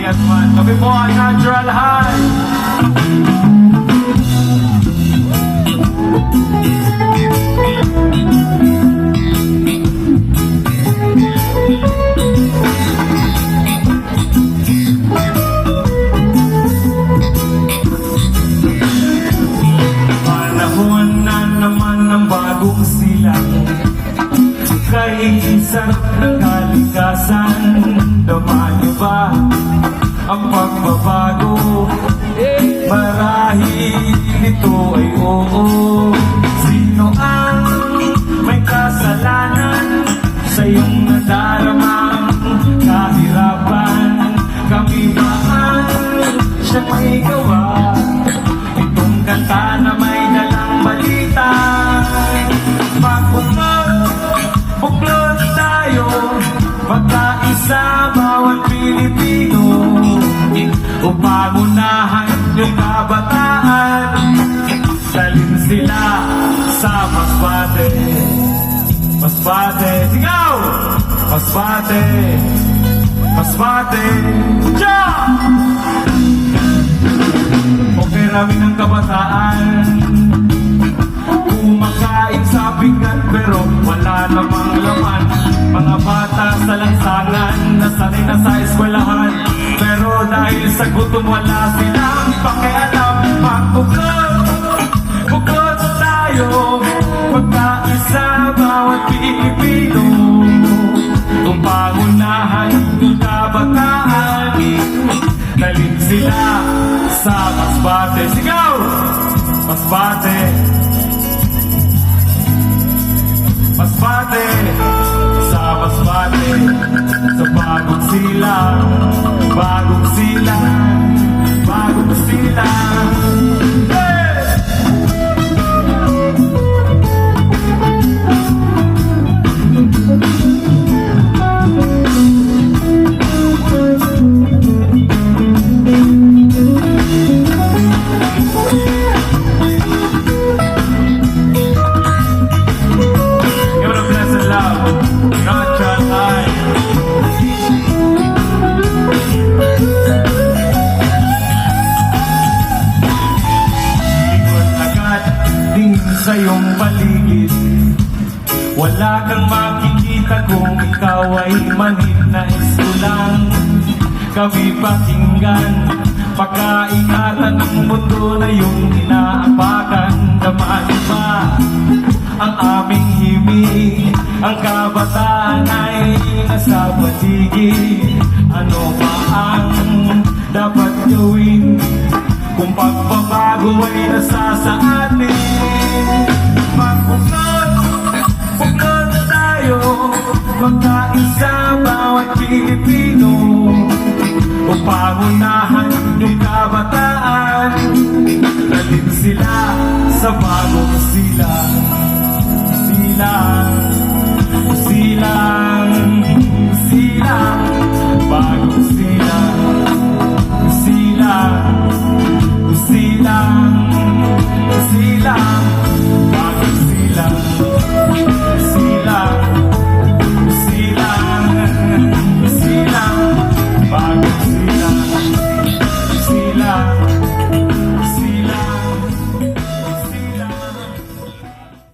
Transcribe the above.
Ingat man. Kami po ang Natural High. Panahon na naman ng bagong silang, kay sarap ng kalikasan. Naman niyo ba ang pagbabago? Marahil ito ay oo. Sino ang may kasalanan sa iyong nadaramang kahirapan? Kami ba ang siya may gawa? Itong kanta na may dalang balita. Buklod tayo, magkaisa bawat Pilipino, upang unahan yung kabataan. Dalhin sila sa Masbate. Masbate, sigaw! Masbate, Masbate, ja! Okay rami ng kabataan, kumakain sa bigat pero wala namang laman. Mga bata sa lansangan, nasanay na sa eskwelahan, pero dahil sa gutom wala silang pakialam. Buklod tayo, magkaisa bawat Pilipino, kung pangunahan yung kabataan. Dalhin sila sa Masbate. Sigaw! Masbate, Masbate, sa Masbate, sa bagong silang, bagong silang, bagong silang. Hey! Sa iyong paligid, wala kang makikita kung ikaw ay manid na isulang. Kami pakinggan, pagkaingatan ng mundo na iyong inaapakan. Damaan ba ang aming himig? Ang kabataan ay nasa paligid. Ano pa ang dapat gawin kung pagbabago ay nasa sa atin? Buklod tayo, magkaisa bawat Pilipino, upang unahan yung kabataan. Dalhin sila sa bagong